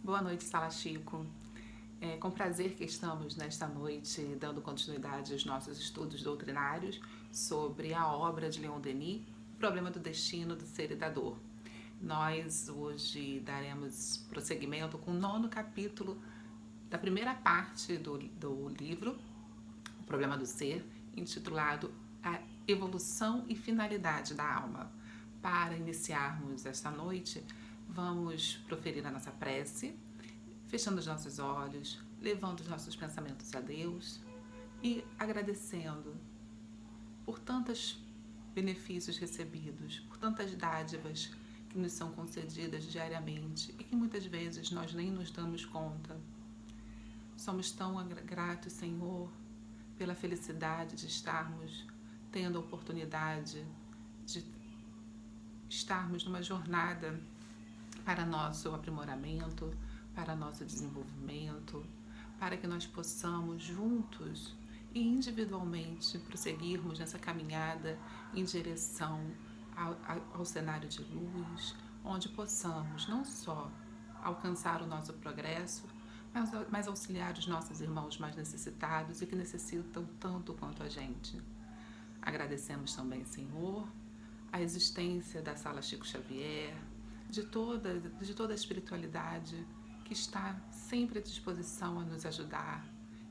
Boa noite, Sala Chico. É com prazer que estamos nesta noite dando continuidade aos nossos estudos doutrinários sobre a obra de Leon Denis, O Problema do Destino, do Ser e da Dor. Nós hoje daremos prosseguimento com o 9º capítulo da primeira parte do livro, O Problema do Ser, intitulado A Evolução e Finalidade da Alma. Para iniciarmos esta noite, vamos proferir a nossa prece, fechando os nossos olhos, levando os nossos pensamentos a Deus e agradecendo por tantos benefícios recebidos, por tantas dádivas que nos são concedidas diariamente e que muitas vezes nós nem nos damos conta. Somos tão gratos, Senhor, pela felicidade de estarmos tendo a oportunidade de estarmos numa jornada para nosso aprimoramento, para nosso desenvolvimento, para que nós possamos juntos e individualmente prosseguirmos nessa caminhada em direção ao cenário de luz, onde possamos não só alcançar o nosso progresso, mas auxiliar os nossos irmãos mais necessitados e que necessitam tanto quanto a gente. Agradecemos também, Senhor, a existência da Sala Chico Xavier, de toda a espiritualidade que está sempre à disposição a nos ajudar,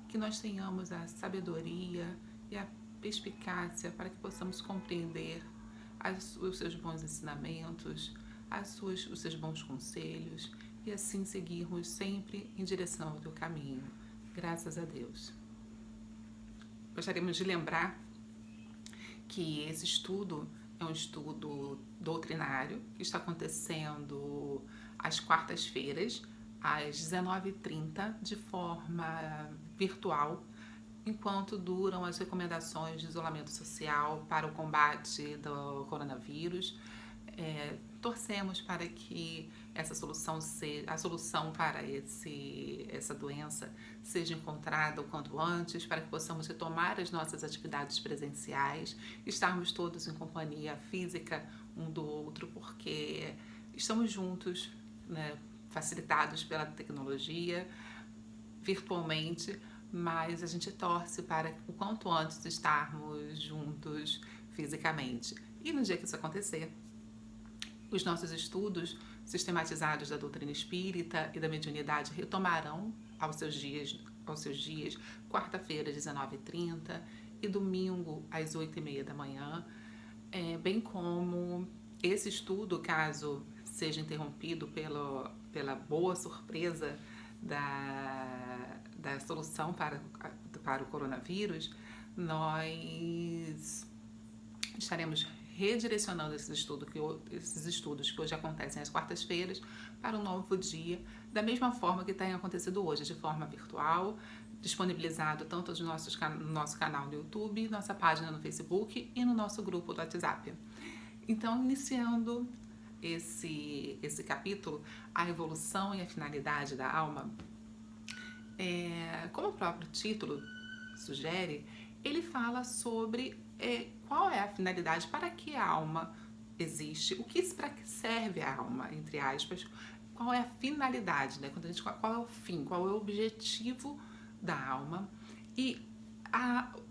que nós tenhamos a sabedoria e a perspicácia para que possamos compreender os seus bons ensinamentos, os seus bons conselhos e assim seguirmos sempre em direção ao teu caminho. Graças a Deus. Gostaríamos de lembrar que esse estudo é um estudo doutrinário que está acontecendo às quartas-feiras, às 19h30, de forma virtual, enquanto duram as recomendações de isolamento social para o combate do coronavírus. Torcemos para que a solução para essa doença seja encontrada o quanto antes, para que possamos retomar as nossas atividades presenciais, estarmos todos em companhia física um do outro, porque estamos juntos, né, facilitados pela tecnologia, virtualmente, mas a gente torce para o quanto antes estarmos juntos fisicamente. E no dia que isso acontecer, os nossos estudos sistematizados da doutrina espírita e da mediunidade retomarão aos seus dias, quarta-feira às 19h30 e domingo às 8h30 da manhã, bem como esse estudo, caso seja interrompido pela boa surpresa da solução para o coronavírus, nós estaremos redirecionando esses estudos que hoje acontecem às quartas-feiras para um novo dia, da mesma forma que tem acontecido hoje, de forma virtual, disponibilizado tanto no nosso canal no YouTube, nossa página no Facebook e no nosso grupo do WhatsApp. Então, iniciando esse capítulo, a evolução e a finalidade da alma, como o próprio título sugere, ele fala sobre qual é a finalidade, para que a alma existe, para que serve a alma, entre aspas, qual é a finalidade, né? Qual é o fim, qual é o objetivo da alma. E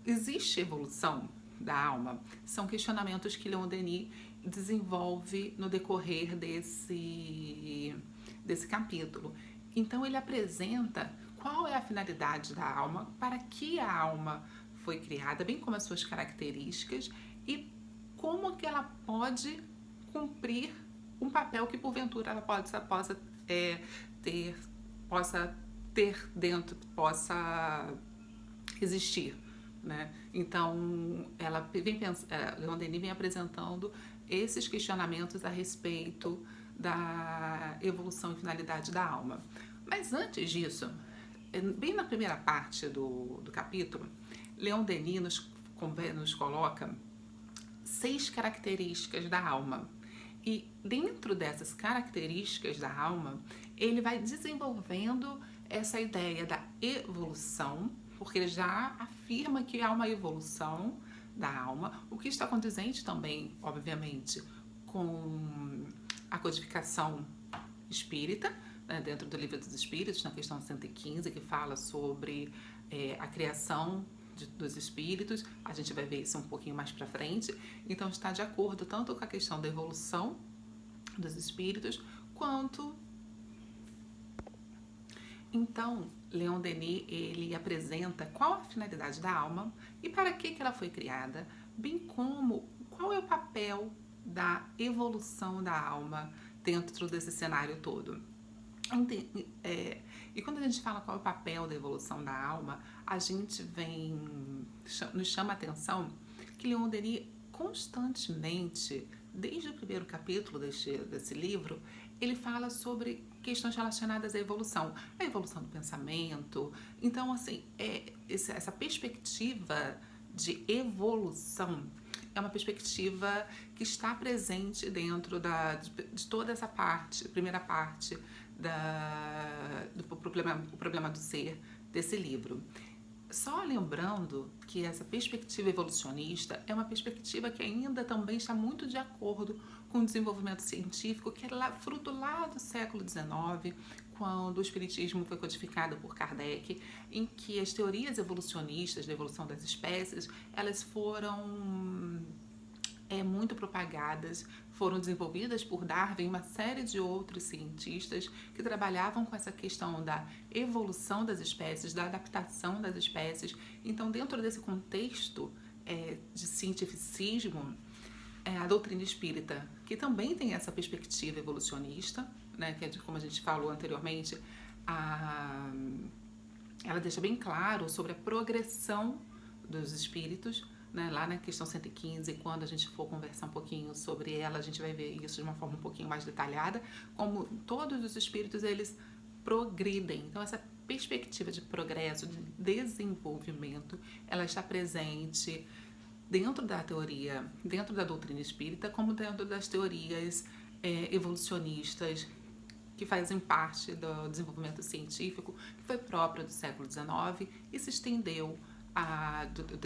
existe evolução da alma? São questionamentos que Leon Denis desenvolve no decorrer desse capítulo. Então ele apresenta qual é a finalidade da alma, para que a alma foi criada, bem como as suas características e como que ela pode cumprir um papel que porventura ela possa existir, né? Então Leon Denis vem apresentando esses questionamentos a respeito da evolução e finalidade da alma. Mas antes disso, bem na primeira parte do capítulo, Leon Denis nos coloca 6 características da alma. E dentro dessas características da alma, ele vai desenvolvendo essa ideia da evolução, porque ele já afirma que há uma evolução da alma, o que está condizente também, obviamente, com a codificação espírita, né, dentro do Livro dos Espíritos, na questão 115, que fala sobre a criação dos espíritos. A gente vai ver isso um pouquinho mais para frente. Então está de acordo tanto com a questão da evolução dos espíritos, quanto... Então, Leon Denis, ele apresenta qual a finalidade da alma e para que ela foi criada, bem como qual é o papel da evolução da alma dentro desse cenário todo. E quando a gente fala qual é o papel da evolução da alma, a gente nos chama a atenção que Leon Denis constantemente, desde o primeiro capítulo desse livro, ele fala sobre questões relacionadas à evolução do pensamento. Então, assim, essa perspectiva de evolução é uma perspectiva que está presente dentro de toda essa primeira parte do problema do ser desse livro. Só lembrando que essa perspectiva evolucionista é uma perspectiva que ainda também está muito de acordo com o desenvolvimento científico, que é fruto lá do século XIX, quando o espiritismo foi codificado por Kardec, em que as teorias evolucionistas da evolução das espécies, elas foram muito propagadas, foram desenvolvidas por Darwin e uma série de outros cientistas que trabalhavam com essa questão da evolução das espécies, da adaptação das espécies. Então, dentro desse contexto de cientificismo, a doutrina espírita, que também tem essa perspectiva evolucionista, né, que é como a gente falou anteriormente, ela deixa bem claro sobre a progressão dos espíritos, né, lá na questão 115, quando a gente for conversar um pouquinho sobre ela, a gente vai ver isso de uma forma um pouquinho mais detalhada, como todos os espíritos, eles progridem. Então, essa perspectiva de progresso, de desenvolvimento, ela está presente dentro da teoria, dentro da doutrina espírita, como dentro das teorias evolucionistas que fazem parte do desenvolvimento científico, que foi próprio do século XIX e se estendeu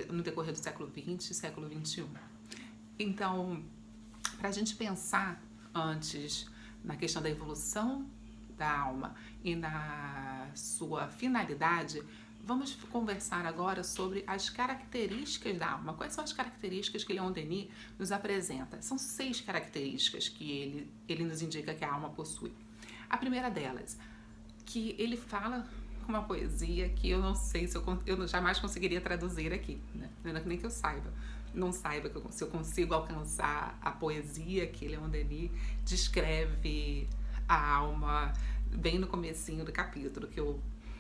no decorrer do século XX e século XXI. Então, para a gente pensar antes na questão da evolução da alma e na sua finalidade, vamos conversar agora sobre as características da alma. Quais são as características que Leon Denis nos apresenta? São 6 características que ele nos indica que a alma possui. A primeira delas, que ele fala com uma poesia que eu não sei se eu jamais conseguiria traduzir aqui, né? Nem que eu saiba. Não saiba se eu consigo alcançar a poesia que Leon Denis descreve a alma bem no comecinho do capítulo,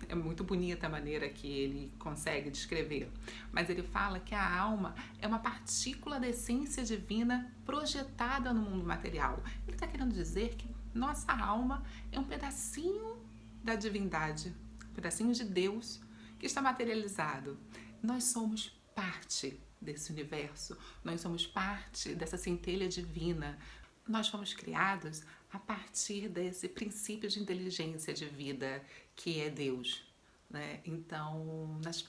é muito bonita a maneira que ele consegue descrever. Mas ele fala que a alma é uma partícula da essência divina projetada no mundo material. Ele está querendo dizer que nossa alma é um pedacinho da divindade, um pedacinho de Deus que está materializado. Nós somos parte desse universo, nós somos parte dessa centelha divina. Nós fomos criados a partir desse princípio de inteligência de vida que é Deus, né? Então, nas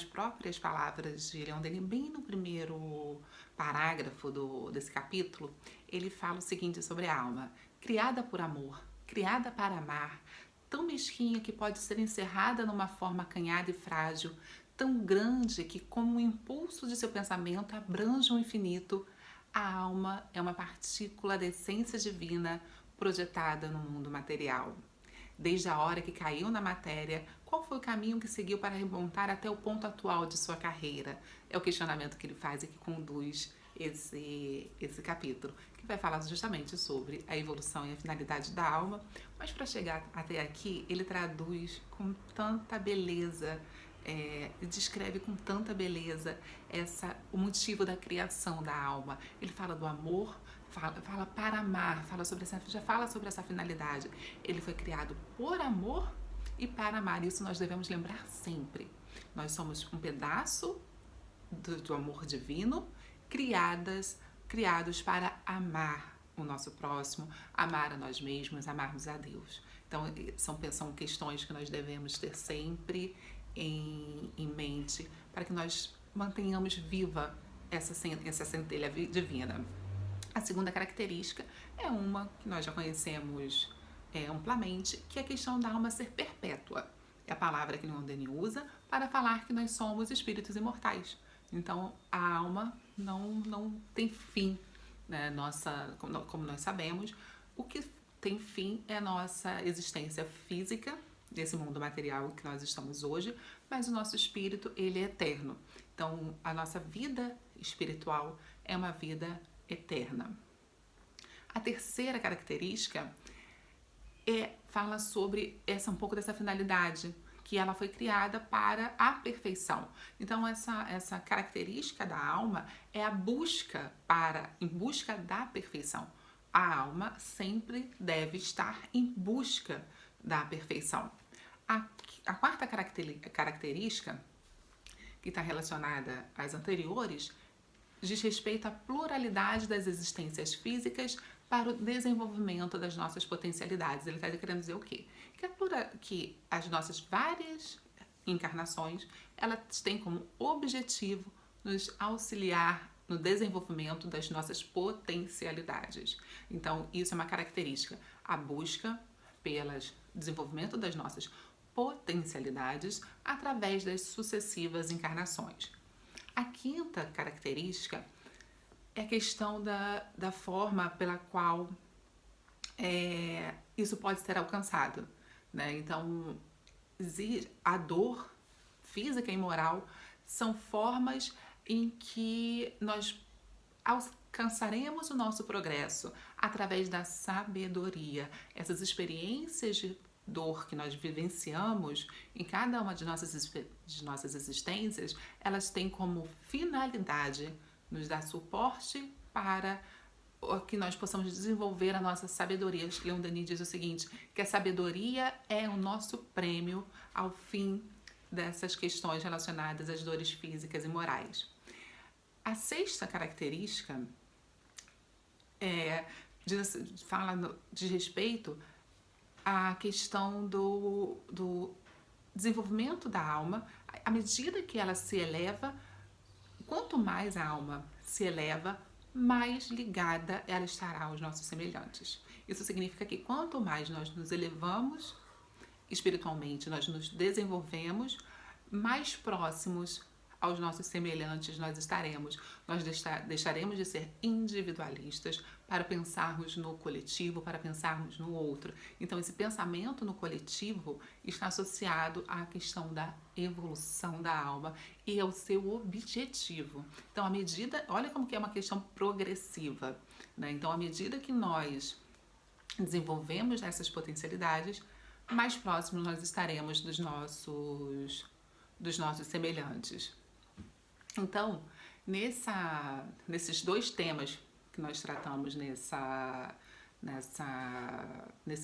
próprias palavras de Leon Denis, bem no primeiro parágrafo desse capítulo, ele fala o seguinte sobre a alma: criada por amor, criada para amar, tão mesquinha que pode ser encerrada numa forma acanhada e frágil, tão grande que, como o impulso de seu pensamento abrange o infinito, a alma é uma partícula da essência divina projetada no mundo material. Desde a hora que caiu na matéria, qual foi o caminho que seguiu para remontar até o ponto atual de sua carreira? É o questionamento que ele faz e que conduz esse capítulo, que vai falar justamente sobre a evolução e a finalidade da alma. Mas para chegar até aqui, ele traduz com tanta beleza, descreve com tanta beleza o motivo da criação da alma. Ele fala do amor, fala para amar, já fala sobre essa finalidade. Ele foi criado por amor e para amar. Isso nós devemos lembrar sempre. Nós somos um pedaço do amor divino, criados para amar o nosso próximo, amar a nós mesmos, amarmos a Deus. Então, são questões que nós devemos ter sempre em mente para que nós mantenhamos viva essa centelha divina. A segunda característica é uma que nós já conhecemos amplamente, que é a questão da alma ser perpétua. É a palavra que Leon Denis usa para falar que nós somos espíritos imortais. Então, a alma não tem fim, né? Como nós sabemos, o que tem fim é a nossa existência física, desse mundo material que nós estamos hoje, mas o nosso espírito, ele é eterno. Então, a nossa vida espiritual é uma vida eterna. A terceira característica fala sobre um pouco dessa finalidade, que ela foi criada para a perfeição. Então, essa característica da alma é a em busca da perfeição. A alma sempre deve estar em busca da perfeição. A quarta característica, que está relacionada às anteriores, diz respeito à pluralidade das existências físicas para o desenvolvimento das nossas potencialidades. Ele está querendo dizer o quê? Que as nossas várias encarnações, elas têm como objetivo nos auxiliar no desenvolvimento das nossas potencialidades. Então, isso é uma característica, a busca pelo desenvolvimento das nossas potencialidades através das sucessivas encarnações. A quinta característica é a questão da forma pela qual isso pode ser alcançado, né? Então, a dor física e moral são formas em que nós alcançaremos o nosso progresso através da sabedoria. Essas experiências de dor que nós vivenciamos em cada uma de nossas existências, elas têm como finalidade nos dar suporte para que nós possamos desenvolver a nossa sabedoria. Leon Denis diz o seguinte, que a sabedoria é o nosso prêmio ao fim dessas questões relacionadas às dores físicas e morais. A sexta característica fala de respeito à questão do desenvolvimento da alma. À medida que ela se eleva, quanto mais a alma se eleva, mais ligada ela estará aos nossos semelhantes. Isso significa que quanto mais nós nos elevamos espiritualmente, nós nos desenvolvemos, mais próximos aos nossos semelhantes nós estaremos. Nós deixaremos de ser individualistas para pensarmos no coletivo, para pensarmos no outro. Então, esse pensamento no coletivo está associado à questão da evolução da alma e ao seu objetivo. Então, olha como que é uma questão progressiva, né? Então, à medida que nós desenvolvemos essas potencialidades, mais próximos nós estaremos dos nossos semelhantes. Então, nesses dois temas que nós tratamos nesse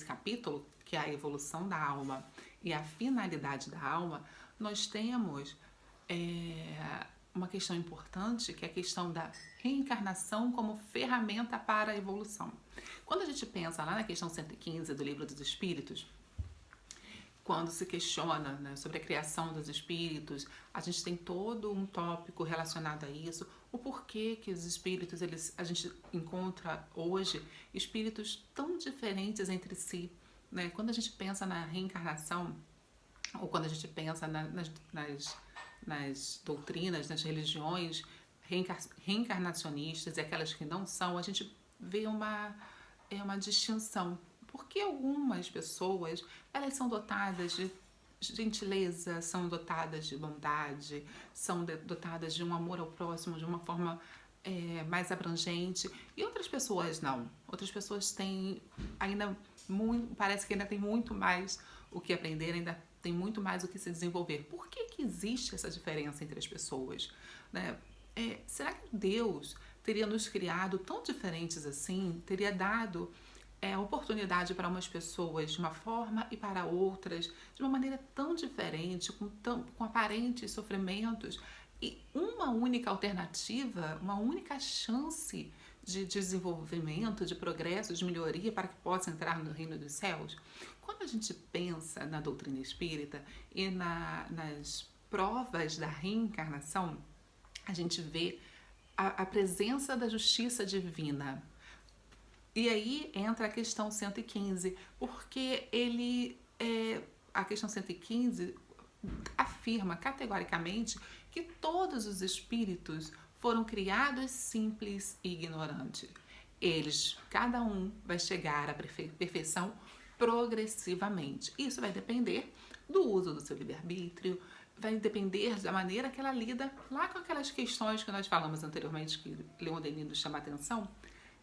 capítulo, que é a evolução da alma e a finalidade da alma, nós temos uma questão importante, que é a questão da reencarnação como ferramenta para a evolução. Quando a gente pensa lá na questão 115 do Livro dos Espíritos, quando se questiona, né, sobre a criação dos espíritos, a gente tem todo um tópico relacionado a isso, o porquê que os espíritos, a gente encontra hoje espíritos tão diferentes entre si, né? Quando a gente pensa na reencarnação, ou quando a gente pensa nas doutrinas, nas religiões reencarnacionistas e aquelas que não são, a gente vê uma distinção. Porque algumas pessoas, elas são dotadas de gentileza, são dotadas de bondade, são dotadas de um amor ao próximo de uma forma mais abrangente, e outras pessoas não. Outras pessoas têm parece que ainda tem muito mais o que aprender, ainda tem muito mais o que se desenvolver. Por que existe essa diferença entre as pessoas, né? Será que Deus teria nos criado tão diferentes assim? Teria dado oportunidade para umas pessoas de uma forma e para outras de uma maneira tão diferente, com aparentes sofrimentos, e uma única alternativa, uma única chance de desenvolvimento, de progresso, de melhoria para que possa entrar no reino dos céus? Quando a gente pensa na doutrina espírita e nas provas da reencarnação, a gente vê a presença da justiça divina. E aí entra a questão 115, porque a questão 115 afirma categoricamente que todos os espíritos foram criados simples e ignorantes. Cada um vai chegar à perfeição progressivamente. Isso vai depender do uso do seu livre-arbítrio, vai depender da maneira que ela lida lá com aquelas questões que nós falamos anteriormente, que Leon Denis nos chama a atenção,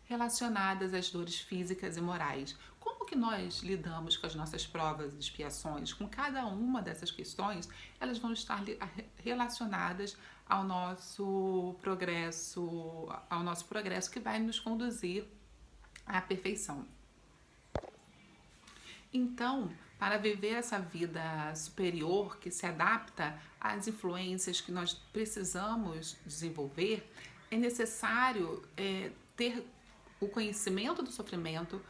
relacionadas às dores físicas e morais. Como que nós lidamos com as nossas provas e expiações? Com cada uma dessas questões, elas vão estar relacionadas ao nosso progresso que vai nos conduzir à perfeição. Então, para viver essa vida superior que se adapta às influências que nós precisamos desenvolver, é necessário ter o conhecimento do sofrimento,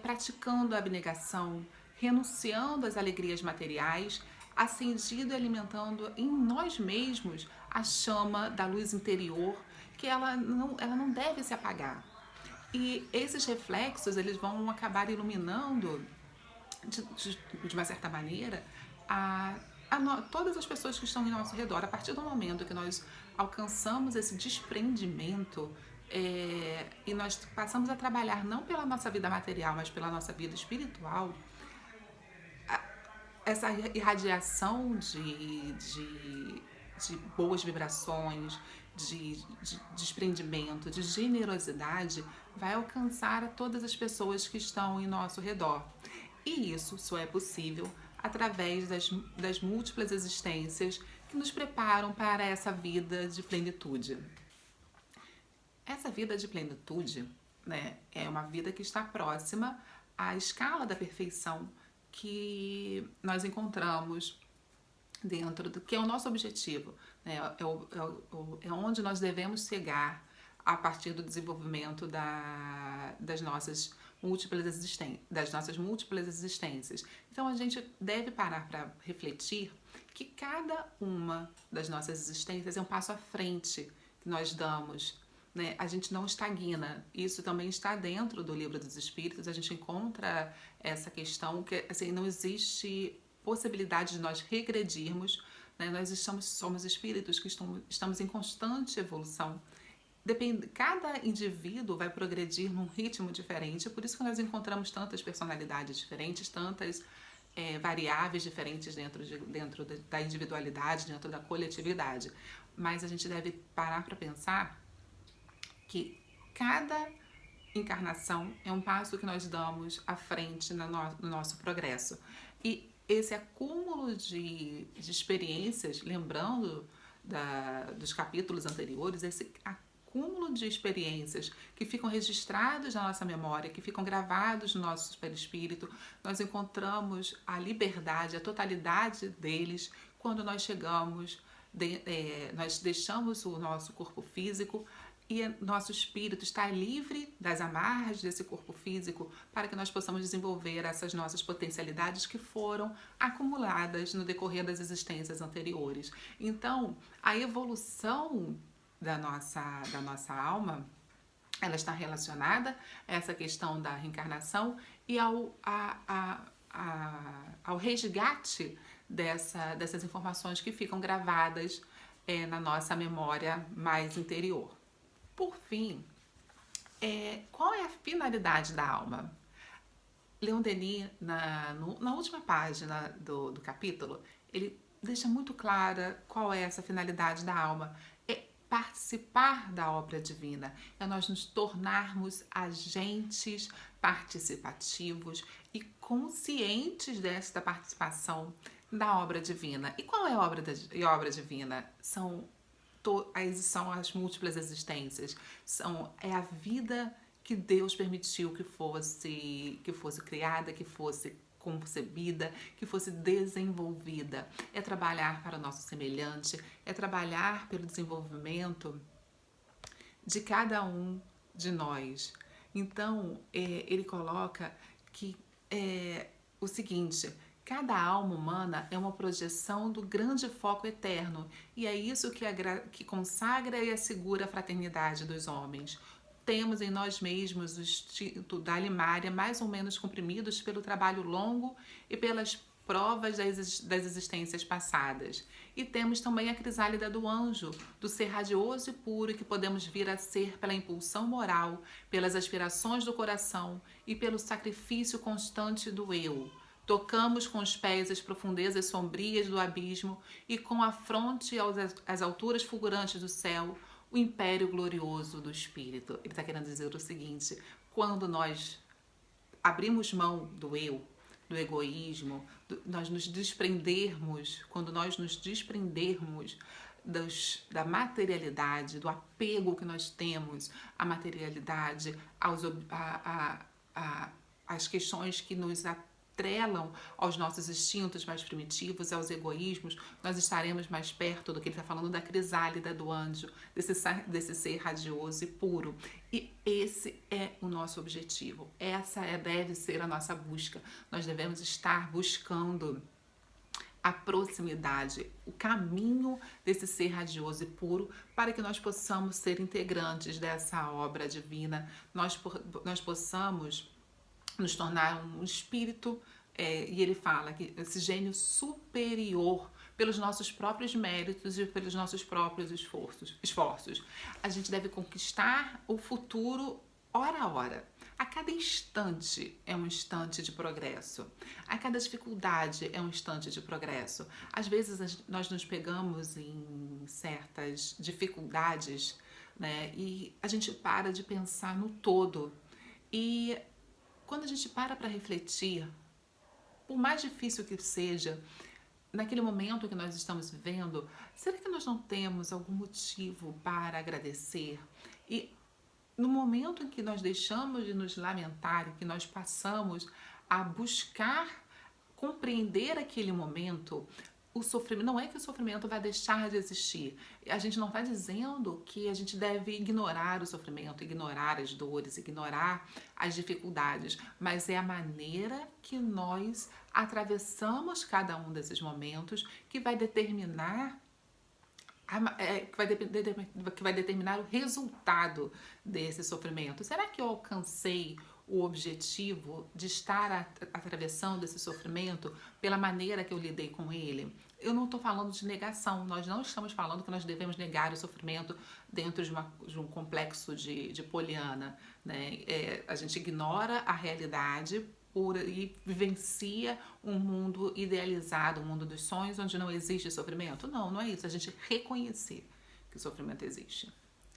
praticando a abnegação, renunciando às alegrias materiais, acendido e alimentando em nós mesmos a chama da luz interior, que ela não deve se apagar. E esses reflexos, eles vão acabar iluminando, de uma certa maneira, todas as pessoas que estão em nosso redor. A partir do momento que nós alcançamos esse desprendimento, e nós passamos a trabalhar não pela nossa vida material, mas pela nossa vida espiritual, essa irradiação de boas vibrações, de desprendimento, de generosidade, vai alcançar a todas as pessoas que estão em nosso redor. E isso só é possível através das múltiplas existências que nos preparam para essa vida de plenitude. Essa vida de plenitude, né, é uma vida que está próxima à escala da perfeição que nós encontramos dentro do que é o nosso objetivo, né, é onde nós devemos chegar a partir do desenvolvimento das nossas múltiplas existências. Então a gente deve parar para refletir que cada uma das nossas existências é um passo à frente que nós damos, né? A gente não estagna. Isso também está dentro do Livro dos Espíritos. A gente encontra essa questão que assim, não existe possibilidade de nós regredirmos, né? Nós somos espíritos que estamos em constante evolução. Cada indivíduo vai progredir num ritmo diferente, por isso que nós encontramos tantas personalidades diferentes, tantas variáveis diferentes dentro da individualidade, dentro da coletividade. Mas a gente deve parar para pensar que cada encarnação é um passo que nós damos à frente no nosso progresso. E esse acúmulo de experiências, lembrando dos capítulos anteriores, esse acúmulo de experiências que ficam registrados na nossa memória, que ficam gravados no nosso perispírito, nós encontramos a liberdade, a totalidade deles quando nós chegamos, nós deixamos o nosso corpo físico e nosso espírito está livre das amarras desse corpo físico para que nós possamos desenvolver essas nossas potencialidades que foram acumuladas no decorrer das existências anteriores. Então, a evolução da nossa alma, ela está relacionada a essa questão da reencarnação e ao resgate dessas informações que ficam gravadas na nossa memória mais interior. Por fim, qual é a finalidade da alma? Leon Denis, na última página do capítulo, ele deixa muito clara qual é essa finalidade da alma. É participar da obra divina, é nós nos tornarmos agentes participativos e conscientes desta participação da obra divina. E qual é a obra divina? São as múltiplas existências, é a vida que Deus permitiu que fosse criada, que fosse concebida, que fosse desenvolvida. É trabalhar para o nosso semelhante, é trabalhar pelo desenvolvimento de cada um de nós. Então, ele coloca que o seguinte: cada alma humana é uma projeção do grande foco eterno, e é isso que consagra e assegura a fraternidade dos homens. temos em nós mesmos o instinto da limária mais ou menos comprimidos pelo trabalho longo e pelas provas das existências passadas. E temos também a crisálida do anjo, do ser radioso e puro que podemos vir a ser pela impulsão moral, pelas aspirações do coração e pelo sacrifício constante do eu. Tocamos com os pés as profundezas sombrias do abismo e com a fronte às alturas fulgurantes do céu, o império glorioso do Espírito. Ele está querendo dizer o seguinte: quando nós abrimos mão do eu, do egoísmo, nós nos desprendermos, quando nós nos desprendermos da materialidade, do apego que nós temos à materialidade, às questões que nos atrelam aos nossos instintos mais primitivos, aos egoísmos, nós estaremos mais perto do que ele está falando da crisálida do anjo, desse ser radioso e puro. E esse é o nosso objetivo. Essa deve ser a nossa busca. Nós devemos estar buscando a proximidade, o caminho desse ser radioso e puro, para que nós possamos ser integrantes dessa obra divina, nós possamos nos tornar um espírito, e ele fala que esse gênio superior pelos nossos próprios méritos e pelos nossos próprios esforços. A gente deve conquistar o futuro hora a hora. A cada instante é um instante de progresso. A cada dificuldade é um instante de progresso. Às vezes nós nos pegamos em certas dificuldades, né? E a gente para de pensar no todo. E quando a gente para refletir, por mais difícil que seja, naquele momento que nós estamos vivendo, será que nós não temos algum motivo para agradecer? E no momento em que nós deixamos de nos lamentar, que nós passamos a buscar compreender aquele momento, o sofrimento, não é que o sofrimento vai deixar de existir. A gente não está dizendo que a gente deve ignorar o sofrimento, ignorar as dores, ignorar as dificuldades, mas é a maneira que nós atravessamos cada um desses momentos que vai determinar que vai determinar o resultado desse sofrimento. Será que eu alcancei o objetivo de estar atravessando esse sofrimento pela maneira que eu lidei com ele? Eu não estou falando de negação, nós não estamos falando que nós devemos negar o sofrimento dentro de um complexo de Poliana, né? A gente ignora a realidade e vivencia um mundo idealizado, um mundo dos sonhos, onde não existe sofrimento. Não é isso. A gente reconhecer que o sofrimento existe.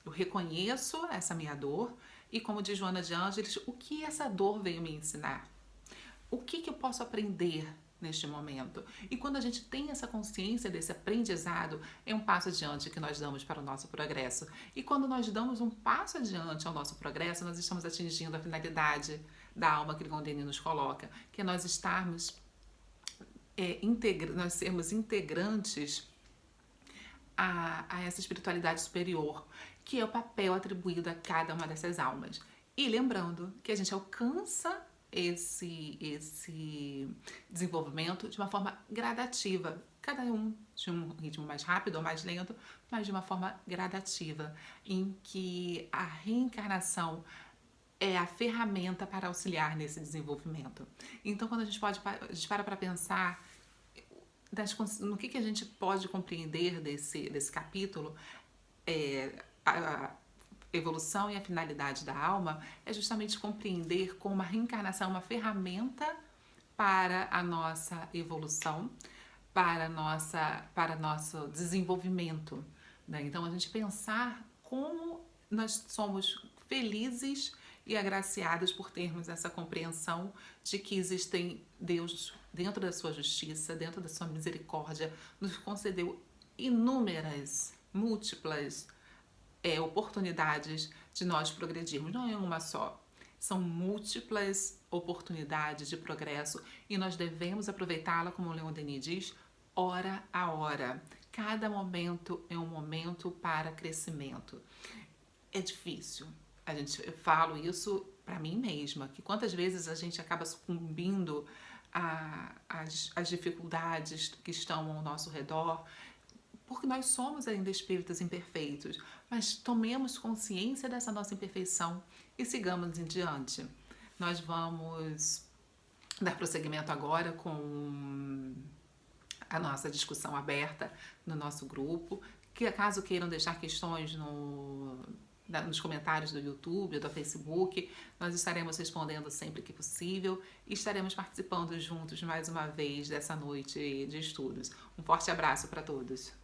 Eu reconheço essa minha dor e, como diz Joana de Ângeles, o que essa dor veio me ensinar? O que eu posso aprender neste momento? E quando a gente tem essa consciência desse aprendizado, é um passo adiante que nós damos para o nosso progresso. E quando nós damos um passo adiante ao nosso progresso, nós estamos atingindo a finalidade da alma que Leon Denis nos coloca, que é nós estarmos, nós sermos integrantes a essa espiritualidade superior, que é o papel atribuído a cada uma dessas almas. E lembrando que a gente alcança esse desenvolvimento de uma forma gradativa, cada um de um ritmo mais rápido ou mais lento, mas de uma forma gradativa, em que a reencarnação é a ferramenta para auxiliar nesse desenvolvimento. Então, quando a gente para pensar no que a gente pode compreender desse capítulo, a evolução e a finalidade da alma, é justamente compreender como a reencarnação é uma ferramenta para a nossa evolução, para nosso desenvolvimento, né? Então, a gente pensar como nós somos felizes e agraciadas por termos essa compreensão de que existem Deus dentro da sua justiça, dentro da sua misericórdia, nos concedeu inúmeras, múltiplas oportunidades de nós progredirmos. Não é uma só, são múltiplas oportunidades de progresso e nós devemos aproveitá-la, como o Leon Denis diz, hora a hora. Cada momento é um momento para crescimento. É difícil. Eu falo isso para mim mesma, que quantas vezes a gente acaba sucumbindo às dificuldades que estão ao nosso redor porque nós somos ainda espíritos imperfeitos, mas tomemos consciência dessa nossa imperfeição e sigamos em diante. Nós vamos dar prosseguimento agora com a nossa discussão aberta no nosso grupo, que caso queiram deixar questões nos comentários do YouTube ou do Facebook, nós estaremos respondendo sempre que possível e estaremos participando juntos mais uma vez dessa noite de estudos. Um forte abraço para todos.